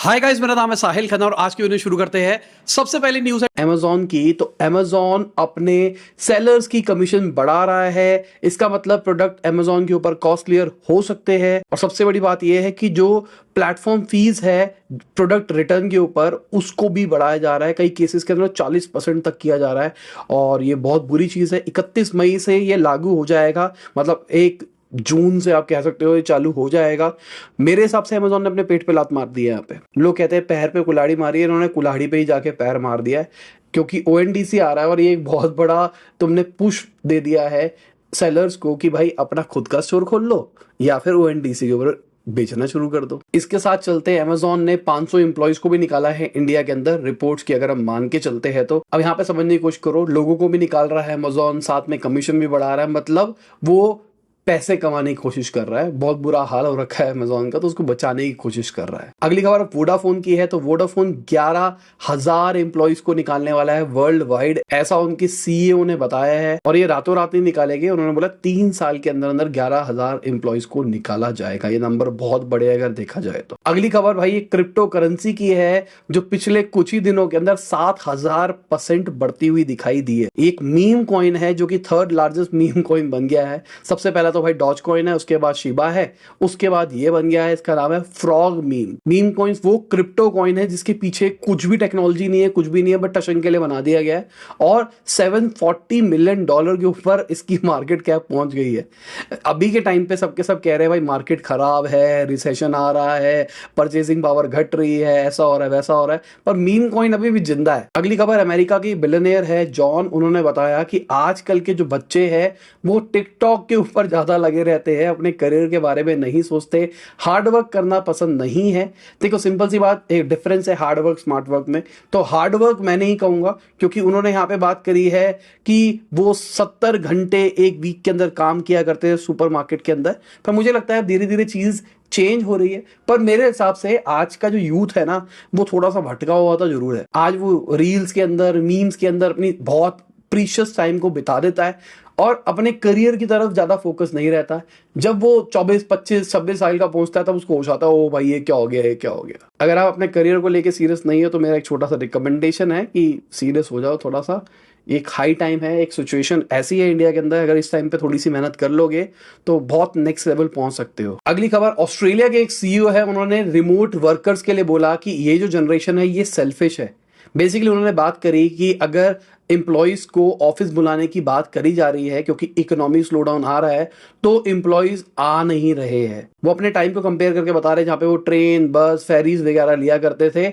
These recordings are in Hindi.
हाय गाइस, मेरा नाम है साहिल खन्ना और आज की वीडियो शुरू करते हैं। सबसे पहली न्यूज़ है अमेजॉन की। तो अमेजॉन अपने सेलर्स की कमीशन बढ़ा रहा है। इसका मतलब प्रोडक्ट अमेजॉन के ऊपर कॉस्टलियर हो सकते हैं। और सबसे बड़ी बात यह है कि जो प्लेटफॉर्म फीस है प्रोडक्ट रिटर्न के ऊपर, उसको भी बढ़ाया जा रहा है। कई केसेस के अंदर 40% तक किया जा रहा है और ये बहुत बुरी चीज़ है। 31 मई से ये लागू हो जाएगा, मतलब 1 जून से आप कह सकते हो ये चालू हो जाएगा। मेरे हिसाब से अमेजोन ने अपने पेट पे लात मार दी है। यहाँ पे लोग कहते हैं पैर पे कुल्हाड़ी मारी है, इन्होंने कुल्हाड़ी पे ही जाके पैर मार दिया है। क्योंकि ओएनडीसी आ रहा है और ये एक बहुत बड़ा तुमने पुश दे दिया है सेलर्स को कि भाई अपना खुद का स्टोर खोल लो या फिर ओएनडीसी के ऊपर बेचना शुरू कर दो। इसके साथ चलते अमेजोन ने 500 एम्प्लॉयज को भी निकाला है इंडिया के अंदर, रिपोर्ट्स की अगर हम मान के चलते हैं तो। अब यहाँ पे समझने की कोशिश करो, लोगों को भी निकाल रहा है अमेजोन, साथ में कमीशन भी बढ़ा रहा है। मतलब वो पैसे कमाने की कोशिश कर रहा है। बहुत बुरा हाल हो रखा है अमेजोन का, तो उसको बचाने की कोशिश कर रहा है। अगली खबर वोडाफोन की है। तो वोडाफोन 11,000 एम्प्लॉयज को निकालने वाला है वर्ल्ड वाइड, ऐसा उनके सीईओ ने बताया है। और ये रातों रात नहीं निकालेंगे, उन्होंने बोला 3 साल के अंदर अंदर 11,000 एम्प्लॉयज को निकाला जाएगा। ये नंबर बहुत बड़े अगर देखा जाए तो। अगली खबर भाई क्रिप्टो करेंसी की है, जो पिछले कुछ ही दिनों के अंदर 7,000% बढ़ती हुई दिखाई दी है। एक मीम कॉइन है जो कि 3rd लार्जेस्ट मीम कॉइन बन गया है। सबसे पहला तो भाई डॉज कॉइन है, उसके बाद शिबा है, उसके बाद ये बन गया है, इसका नाम है फ्रॉग मीम। मीम कॉइन्स वो क्रिप्टो कॉइन है जिसके पीछे कुछ भी टेक्नोलॉजी नहीं है, कुछ भी नहीं है, बट टशन के लिए बना दिया गया है। और $740 मिलियन के ऊपर इसकी मार्केट कैप पहुंच गई है। अभी के टाइम पे सबके सब कह रहे हैं भाई मार्केट खराब है, रिसेशन आ रहा है, परचेसिंग पावर घट रही है, ऐसा हो रहा है वैसा हो रहा है, पर मीम कॉइन अभी भी जिंदा है। अगली खबर अमेरिका की बिलियनियर है जॉन, उन्होंने बताया कि आजकल के जो बच्चे हैं वो टिकटॉक के ऊपर ज्यादा लगे रहते हैं, अपने करियर के बारे में नहीं सोचते, हार्डवर्क करना पसंद नहीं है। देखो सिंपल सी बात, एक डिफरेंस है हार्डवर्क स्मार्ट वर्क में। तो हार्डवर्क मैं नहीं कहूंगा, क्योंकि उन्होंने यहां पे बात करी है कि वो 70 घंटे एक वीक के अंदर काम किया करते हैं सुपरमार्केट के अंदर। पर मुझे लगता है धीरे धीरे चीज चेंज हो रही है। पर मेरे हिसाब से आज का जो यूथ है ना, वो थोड़ा सा भटका हुआ तो जरूर है। आज वो रील्स के अंदर, मीम्स के अंदर अपनी बहुत प्रीशियस टाइम को बिता देता है और अपने करियर की तरफ ज्यादा फोकस नहीं रहता है। जब वो 24, 25, 26 साल का पहुंचता है तब उसको होश आता है, ओ भाई ये क्या हो गया, ये क्या हो गया। अगर आप अपने करियर को लेके सीरियस नहीं हो तो मेरा एक छोटा सा रिकमेंडेशन है कि सीरियस हो जाओ थोड़ा सा। एक हाई टाइम है, एक सिचुएशन ऐसी है इंडिया के अंदर, अगर इस टाइम पे थोड़ी सी मेहनत कर लोगे तो बहुत नेक्स्ट लेवल पहुंच सकते हो। अगली खबर ऑस्ट्रेलिया के एक सीईओ है, उन्होंने रिमोट वर्कर्स के लिए बोला कि ये जो जनरेशन है ये सेल्फिश है। बेसिकली उन्होंने बात करी कि अगर एम्प्लॉयज को ऑफिस बुलाने की बात करी जा रही है क्योंकि इकोनॉमिक स्लो डाउन आ रहा है, तो एम्प्लॉयज आ नहीं रहे हैं। वो अपने टाइम को कंपेयर करके बता रहे हैं जहां पे वो ट्रेन, बस, फेरीज वगैरह लिया करते थे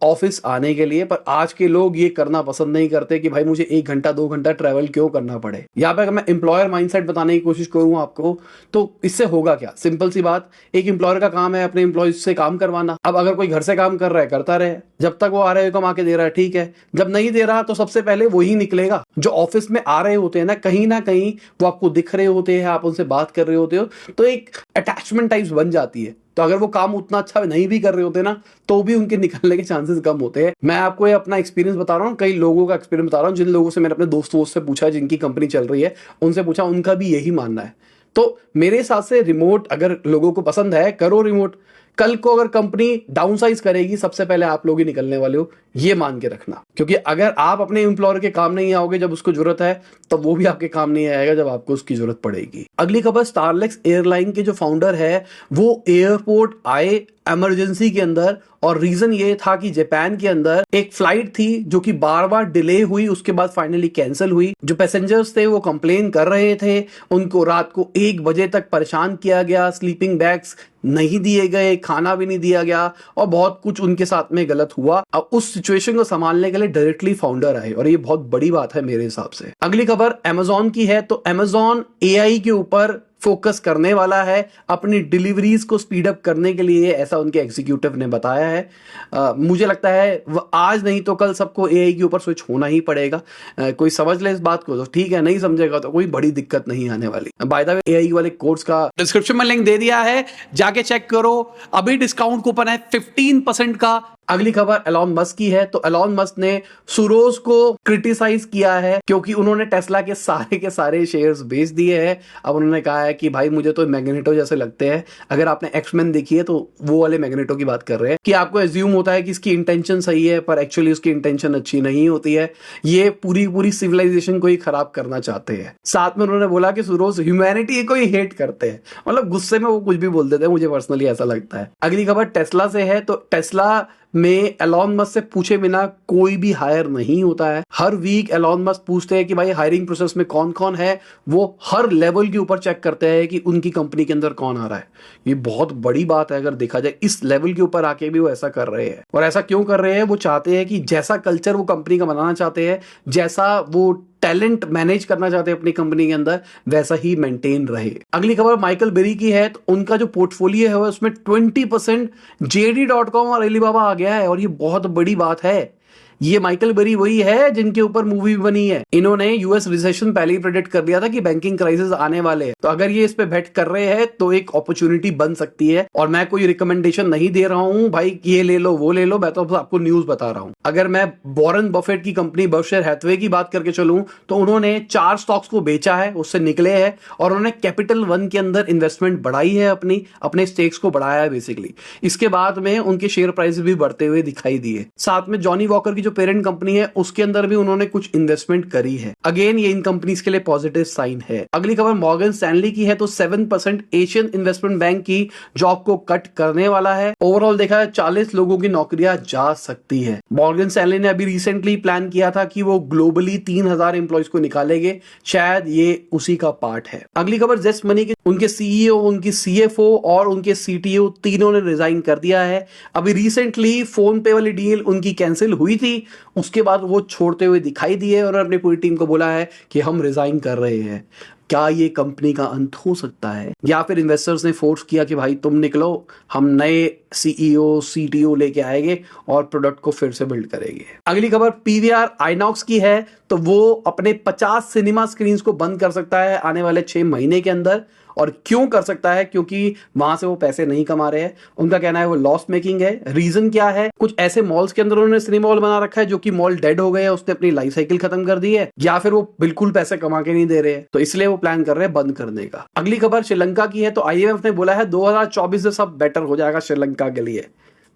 ऑफिस आने के लिए, पर आज के लोग ये करना पसंद नहीं करते कि भाई मुझे 1 घंटा 2 घंटा ट्रैवल क्यों करना पड़े। यहाँ पे अगर मैं एम्प्लॉयर माइंडसेट बताने की कोशिश करूँ आपको, तो इससे होगा क्या, सिंपल सी बात, एक एम्प्लॉयर का काम है अपने एम्प्लॉयज से काम करवाना। अब अगर कोई घर से काम कर रहा है करता रहे, जब तक वो आ रहे हो कमा के दे रहा है ठीक है, जब नहीं दे रहा तो सबसे पहले वही निकलेगा। जो ऑफिस में आ रहे होते हैं ना कहीं वो आपको दिख रहे होते हैं, आप उनसे बात कर रहे होते हो, तो एक अटैचमेंट टाइप्स बन जाती है। तो अगर वो काम उतना अच्छा नहीं भी कर रहे होते ना, तो भी उनके निकलने के चांसेस कम होते हैं। मैं आपको ये अपना एक्सपीरियंस बता रहा हूँ, कई लोगों का एक्सपीरियंस बता रहा हूँ, जिन लोगों से मैंने अपने दोस्तों से पूछा जिनकी कंपनी चल रही है, उनसे पूछा, उनका भी यही मानना है। तो मेरे हिसाब से रिमोट अगर लोगों को पसंद है करो रिमोट। कल को अगर कंपनी डाउनसाइज करेगी सबसे पहले आप लोग ही निकलने वाले हो, ये मान के रखना। क्योंकि अगर आप अपने एम्प्लॉयर के काम नहीं आओगे जब उसको जरूरत है, तो वो भी आपके काम नहीं आएगा जब आपको उसकी जरूरत पड़ेगी। अगली खबर, स्टारलेक्स एयरलाइन के जो फाउंडर है वो एयरपोर्ट आए इमरजेंसी के अंदर, और रीजन ये था कि जापान के अंदर एक फ्लाइट थी जो कि बार बार डिले हुई, उसके बाद फाइनली कैंसिल हुई। जो पैसेंजर्स थे वो कंप्लेन कर रहे थे, उनको रात को 1 बजे तक परेशान किया गया, स्लीपिंग बैग्स नहीं दिए गए, खाना भी नहीं दिया गया और बहुत कुछ उनके साथ में गलत हुआ। अब उस सिचुएशन को संभालने के लिए डायरेक्टली फाउंडर आए और ये बहुत बड़ी बात है मेरे हिसाब से। अगली खबर अमेजॉन की है। तो अमेजॉन एआई के ऊपर फोकस करने वाला है अपनी डिलीवरीज को स्पीड अप करने के लिए, ऐसा उनके एग्जीक्यूटिव ने बताया है। मुझे लगता है आज नहीं तो कल सबको एआई के ऊपर स्विच होना ही पड़ेगा। कोई समझ ले इस बात को तो ठीक है, नहीं समझेगा तो कोई बड़ी दिक्कत नहीं आने वाली। बाय द वे एआई वाले कोर्स का डिस्क्रिप्शन में लिंक दे दिया है, जाके चेक करो। अभी डिस्काउंट कूपन है 15% का अगली खबर एलॉन मस्क की है। तो एलॉन मस्क ने सुरोज को क्रिटिसाइज किया है क्योंकि उन्होंने टेस्ला के सारे शेयर्स बेच दिए हैं। अब उन्होंने कहा है कि भाई मुझे तो मैग्नेटो जैसे लगते हैं। अगर आपने एक्समैन देखी है तो वो वाले मैग्नेटो की बात कर रहे हैं कि आपको एज्यूम होता है कि इसकी इंटेंशन सही है पर एक्चुअली उसकी इंटेंशन अच्छी नहीं होती है। ये पूरी पूरी सिविलाइजेशन को ही खराब करना चाहते हैं। साथ में उन्होंने बोला कि सुरोज ह्यूमैनिटी को ही हेट करते हैं। मतलब गुस्से में वो कुछ भी बोल देते हैं, मुझे पर्सनली ऐसा लगता है। अगली खबर टेस्ला से है। तो टेस्ला में एलॉन मस्क से पूछे बिना कोई भी हायर नहीं होता है। हर वीक एलॉन मस्क पूछते हैं कि भाई हायरिंग प्रोसेस में कौन कौन है। वो हर लेवल के ऊपर चेक करते हैं कि उनकी कंपनी के अंदर कौन आ रहा है। ये बहुत बड़ी बात है अगर देखा जाए। इस लेवल के ऊपर आके भी वो ऐसा कर रहे हैं। और ऐसा क्यों कर रहे हैं? वो चाहते हैं कि जैसा कल्चर वो कंपनी का बनाना चाहते हैं, जैसा वो टैलेंट मैनेज करना चाहते हैं अपनी कंपनी के अंदर, वैसा ही मेंटेन रहे। अगली खबर माइकल बेरी की है। तो उनका जो पोर्टफोलियो है उसमें 20% JD.com और अलीबाबा आ गया है और ये बहुत बड़ी बात है। ये माइकल बेरी वही है जिनके ऊपर मूवी बनी है। इन्होंने यूएस रिसेशन पहले ही प्रेडिक्ट कर दिया था कि बैंकिंग क्राइसिस आने वाले हैं। तो अगर ये इस पे बेट कर रहे हैं तो एक अपॉर्चुनिटी बन सकती है। और मैं कोई रिकमेंडेशन नहीं दे रहा हूं भाई ये ले लो वो ले लो, मैं तो आपको न्यूज बता रहा हूं। अगर मैं वॉरेन बफेट की कंपनी बर्कशायर हैथवे की बात करके चलूं तो उन्होंने 4 स्टॉक्स को बेचा है, उससे निकले हैं और उन्होंने कैपिटल वन के अंदर इन्वेस्टमेंट बढ़ाई है, अपने स्टेक्स को बढ़ाया है बेसिकली। इसके बाद में उनके शेयर प्राइस भी बढ़ते हुए दिखाई दिए। साथ में जॉनी वॉकर की जो पेरेंट कंपनी है उसके अंदर भी उन्होंने कुछ इन्वेस्टमेंट करी है। अगेन ये इन कंपनीज के लिए पॉजिटिव साइन है। अगली खबर मॉर्गन स्टैनली की है। तो 7% एशियन इन्वेस्टमेंट बैंक की जॉब को कट करने वाला है। ओवरऑल देखा है 40 लोगों की नौकरियां जा सकती है। मॉर्गन स्टैनली ने अभी रिसेंटली प्लान किया था कि वो ग्लोबली 3000 एम्प्लॉयज को निकालेंगे। शायद ये उसी का पार्ट है। अगली खबर जेस्ट मनी की, उनके सीईओ, उनकी सीएफओ और उनके सीटीओ तीनों ने रिजाइन कर दिया है। अभी रिसेंटली फोन पे वाली डील उनकी कैंसिल हुई थी, उसके बाद वो छोड़ते हुए दिखाई दिए और अपनी पूरी टीम को बोला है कि हम रिजाइन कर रहे हैं। क्या ये कंपनी का अंत हो सकता है या फिर इन्वेस्टर्स ने फोर्स किया कि भाई तुम निकलो, हम नए सीईओ सीटीओ लेके आएंगे और प्रोडक्ट को फिर से बिल्ड करेंगे। अगली खबर पीवीआर आइनॉक्स की है। तो वो अपने 50 सिनेमा स्क्रीन को बंद कर सकता है आने वाले 6 महीने के अंदर। और क्यों कर सकता है? क्योंकि वहां से वो पैसे नहीं कमा रहे हैं। उनका कहना है वो लॉस मेकिंग है। रीजन क्या है? कुछ ऐसे मॉल्स के अंदर उन्होंने सिनेमा हॉल बना रखा है जो कि मॉल डेड हो गए हैं, उसने अपनी लाइफ साइकिल खत्म कर दी है, या फिर वो बिल्कुल पैसे कमा के नहीं दे रहे हैं, तो इसलिए वो प्लान कर रहे हैं बंद करने का। अगली खबर श्रीलंका की है। तो IMF ने बोला है 2024 से सब बेटर हो जाएगा श्रीलंका के लिए।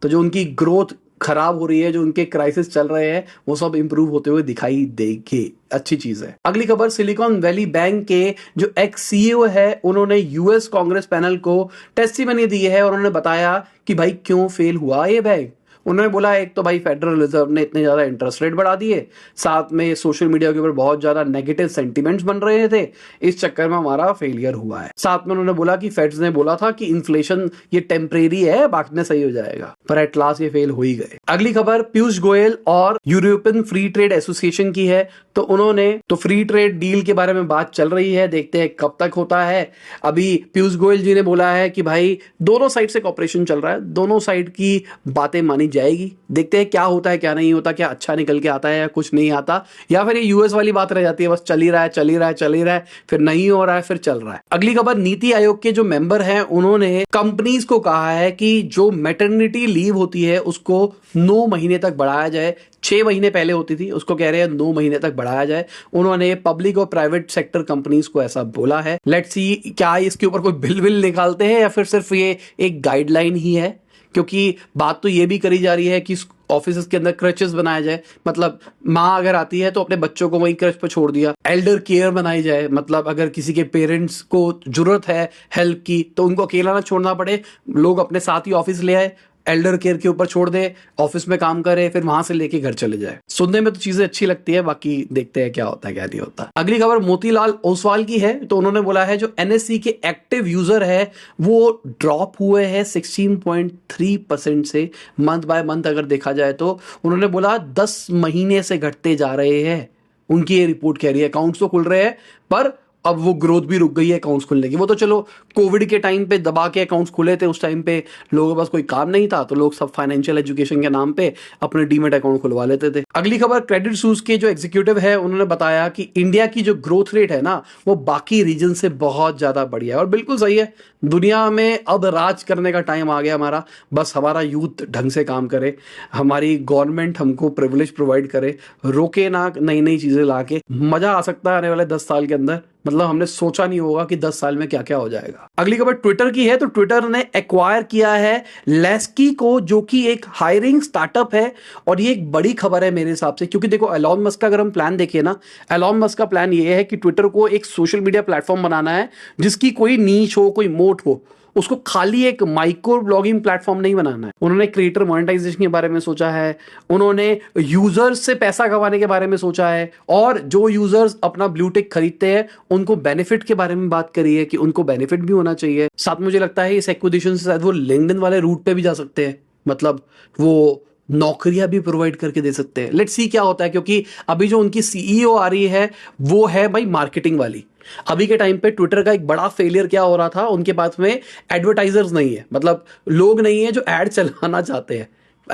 तो जो उनकी ग्रोथ खराब हो रही है, जो उनके क्राइसिस चल रहे हैं, वो सब इंप्रूव होते हुए दिखाई देंगे। अच्छी चीज है। अगली खबर सिलिकॉन वैली बैंक के जो एक्स सीईओ है उन्होंने यूएस कांग्रेस पैनल को टेस्टिमनी दी है और उन्होंने बताया कि भाई क्यों फेल हुआ ये बैंक। उन्होंने बोला एक तो भाई फेडरल रिजर्व ने इतने ज्यादा इंटरेस्ट रेट बढ़ा दिए, साथ में सोशल मीडिया के ऊपर बहुत ज्यादा नेगेटिव सेंटिमेंट्स बन रहे थे, इस चक्कर में हमारा फेलियर हुआ है। साथ में उन्होंने बोला कि फेड्स ने बोला था कि इन्फ्लेशन ये टेम्परेरी है, बाद में सही हो जाएगा, पर एट लास्ट ये फेल हो ही गए। अगली खबर पीयूष गोयल और यूरोपियन फ्री ट्रेड एसोसिएशन की है। तो उन्होंने तो फ्री ट्रेड डील के बारे में बात चल रही है, देखते हैं कब तक होता है। अभी पीयूष गोयल जी ने बोला है कि भाई दोनों साइड से कॉपरेशन चल रहा है, दोनों साइड की बातें मानी जाएगी, देखते हैं क्या होता है क्या नहीं होता, क्या अच्छा निकल के आता है या कुछ नहीं आता, या फिर ये यूएस वाली बात रह जाती है, बस चल ही रहा है चल ही रहा है चल ही रहा है, फिर नहीं हो रहा है फिर चल रहा है। अगली खबर नीति आयोग के जो मेंबर हैं उन्होंने कंपनीज को कहा है कि जो मैटरनिटी लीव होती है उसको 9 महीने तक बढ़ाया जाए। 6 महीने पहले होती थी, उसको कह रहे हैं 9 महीने तक बढ़ाया जाए। उन्होंने पब्लिक और प्राइवेट सेक्टर कंपनीज को ऐसा बोला है। लेट्स सी क्या इसके ऊपर कोई बिल निकालते हैं या फिर सिर्फ ये एक गाइडलाइन ही है, क्योंकि बात तो ये भी करी जा रही है कि ऑफिस के अंदर क्रचेस बनाया जाए। मतलब माँ अगर आती है तो अपने बच्चों को वहीं क्रच पर छोड़ दिया। एल्डर केयर बनाई जाए, मतलब अगर किसी के पेरेंट्स को जरूरत है हेल्प की तो उनको अकेला ना छोड़ना पड़े, लोग अपने साथ ही ऑफिस ले आए, एल्डर केयर के ऊपर छोड़ दे, ऑफिस में काम करे, फिर वहां से लेके घर चले जाए। सुनने में तो चीजें अच्छी लगती है, बाकी देखते हैं क्या होता है क्या नहीं होता। अगली खबर मोतीलाल ओसवाल की है। तो उन्होंने बोला है जो NSE के एक्टिव यूजर है वो ड्रॉप हुए हैं 16.3% से मंथ बाय मंथ अगर देखा जाए तो। उन्होंने बोला 10 महीने से घटते जा रहे हैं। उनकी ये रिपोर्ट कह रही है अकाउंट्स तो खुल रहे हैं पर अब वो ग्रोथ भी रुक गई है अकाउंट्स खुलने की। वो तो चलो कोविड के टाइम पे दबा के अकाउंट्स खुले थे, उस टाइम पे लोगों के पास कोई काम नहीं था तो लोग सब फाइनेंशियल एजुकेशन के नाम पे अपने डीमेट अकाउंट खुलवा लेते थे। अगली खबर, क्रेडिट स्विस के जो एग्जीक्यूटिव है उन्होंने बताया कि इंडिया की जो ग्रोथ रेट है ना वो बाकी रीजन से बहुत ज्यादा बढ़िया है। और बिल्कुल सही है, दुनिया में अब राज करने का टाइम आ गया हमारा। बस हमारा यूथ ढंग से काम करे, हमारी गवर्नमेंट हमको प्रिविलेज प्रोवाइड करे, रोके ना नई नई चीजें लाके। मजा आ सकता है आने वाले 10 साल के अंदर। मतलब हमने सोचा नहीं होगा कि 10 साल में क्या क्या हो जाएगा। अगली खबर ट्विटर की है। तो ट्विटर ने एक्वायर किया है लेस्की को, जो कि एक हायरिंग स्टार्टअप है। और ये एक बड़ी खबर है मेरे हिसाब से, क्योंकि देखो एलॉन मस्क का अगर हम प्लान देखें ना, एलॉन मस्क का प्लान ये है कि ट्विटर को एक सोशल मीडिया प्लेटफॉर्म बनाना है जिसकी कोई नीच हो, कोई मोट हो। उसको खाली एक माइक्रो ब्लॉगिंग प्लेटफॉर्म नहीं बनाना है। उन्होंने क्रिएटर मोनेटाइजेशन के बारे में सोचा है, उन्होंने यूजर्स से पैसा कमाने के बारे में सोचा है, और जो यूजर्स अपना ब्लू टिक खरीदते हैं उनको बेनिफिट के बारे में बात करी है कि उनको बेनिफिट भी होना चाहिए। साथ मुझे लगता है इस एक्विजिशन से शायद वो लिंक्डइन वाले रूट पे भी जा सकते हैं, मतलब वो नौकरियां भी प्रोवाइड करके दे सकते हैं। लेट्स सी क्या होता है, क्योंकि अभी जो उनकी सीईओ आ रही है वो है भाई मार्केटिंग वाली। अभी के टाइम पे ट्विटर का एक बड़ा फेलियर क्या हो रहा था, उनके पास में एडवर्टाइजर्स नहीं है, मतलब लोग नहीं है जो एड चलाना चाहते हैं।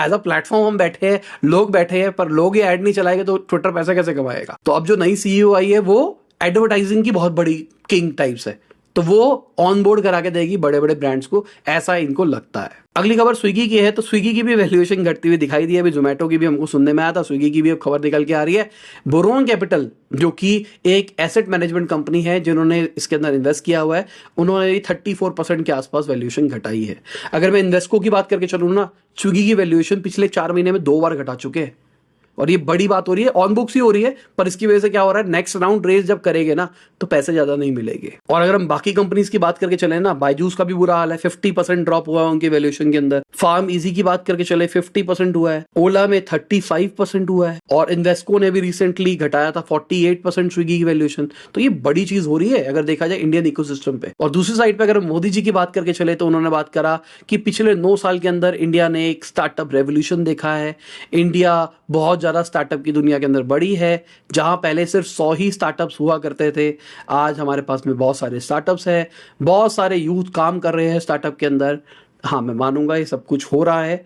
एज अ प्लेटफॉर्म हम बैठे हैं, लोग बैठे हैं, पर लोग ये ऐड नहीं चलाएंगे तो ट्विटर पैसा कैसे कमाएगा। तो अब जो नई सीईओ आई है वो एडवर्टाइजिंग की बहुत बड़ी किंग टाइप्स है, तो वो ऑन बोर्ड करा के देगी बड़े बड़े ब्रांड्स को, ऐसा इनको लगता है। अगली खबर स्विगी की है। तो स्विगी की भी वैल्यूएशन घटती हुई दिखाई दी है। अभी जोमेटो की भी हमको सुनने में आया था, स्विगी की भी अब खबर निकल के आ रही है। बोरोन कैपिटल जो कि एक एसेट मैनेजमेंट कंपनी है जिन्होंने इसके अंदर इन्वेस्ट किया हुआ है, उन्होंने 34% के आसपास वैल्यूएशन घटाई है। अगर मैं इन्वेस्को की बात करके चलूँ ना, स्विगी की वैल्यूएशन पिछले 4 महीने में 2 बार घटा चुके हैं। और ये बड़ी बात हो रही है, ऑन बुक्स ही हो रही है, पर इसकी वजह से क्या हो रहा है, नेक्स्ट राउंड रेस जब करेंगे ना तो पैसे ज्यादा नहीं मिलेंगे। और अगर हम बाकी कंपनीज की बात करके चले ना, बायजूस का भी बुरा हाल है, 50% ड्रॉप हुआ है उनके वैल्यूएशन के अंदर। फार्म इजी की बात करके चले 50% हुआ है, ओला में 35% हुआ है, और इन्वेस्को ने भी रिसेंटली घटाया था 48% स्विगी की वैल्यूएशन। तो ये बड़ी चीज हो रही है अगर देखा जाए इंडियन इकोसिस्टम पे। और दूसरी साइड पे अगर मोदी जी की बात करके चले तो उन्होंने बात करा कि पिछले 9 साल के अंदर इंडिया ने एक स्टार्टअप रेवोल्यूशन देखा है। इंडिया बहुत ज्यादा स्टार्टअप की दुनिया के अंदर बड़ी है। जहां पहले सिर्फ 100 ही स्टार्टअप्स हुआ करते थे, आज हमारे पास में बहुत सारे स्टार्टअप्स हैं, बहुत सारे यूथ काम कर रहे हैं स्टार्टअप के अंदर। हाँ, मैं मानूंगा ये सब कुछ हो रहा है,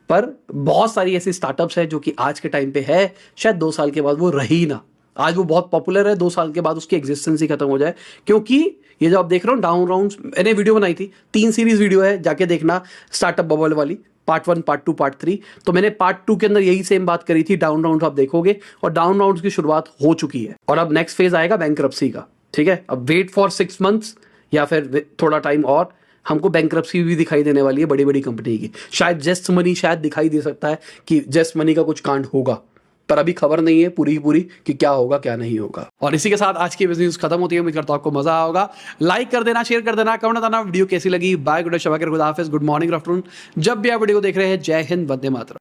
पर बहुत सारी ऐसी स्टार्टअप्स है जो कि आज के टाइम पे है, शायद 2 साल के बाद वो रही ना। आज वो बहुत पॉपुलर है, 2 साल के बाद उसकी एग्जिस्टेंस ही खत्म हो जाए। क्योंकि ये जो आप देख रहे हो डाउन राउंड्स, मैंने वीडियो बनाई थी, 3 सीरीज वीडियो है, जाके देखना, स्टार्टअप बबल वाली, पार्ट 1, पार्ट 2, पार्ट 3। तो मैंने पार्ट 2 के अंदर यही सेम बात करी थी। डाउन राउंड आप देखोगे, और डाउन राउंड की शुरुआत हो चुकी है, और अब नेक्स्ट फेज आएगा बैंक्रप्सी का। ठीक है, अब वेट फॉर 6 मंथ्स या फिर थोड़ा टाइम और, हमको बैंक्रप्सी भी दिखाई देने वाली है बड़ी बड़ी कंपनी की। शायद जस्ट मनी शायद दिखाई दे सकता है कि जस्ट मनी का कुछ कांड होगा, पर अभी खबर नहीं है पूरी की पूरी कि क्या होगा क्या नहीं होगा। और इसी के साथ आज की बिजनेस खत्म होती है। उम्मीद करता हूं आपको मजा होगा। लाइक कर देना, शेयर कर देना, कमेंट बताना वीडियो कैसी लगी। बाय, गुड, शबा, खुदा हाफिज, गुड मॉर्निंग, आफ्टरनून, जब भी आप वीडियो को देख रहे हैं। जय हिंद, वंदे मातरम।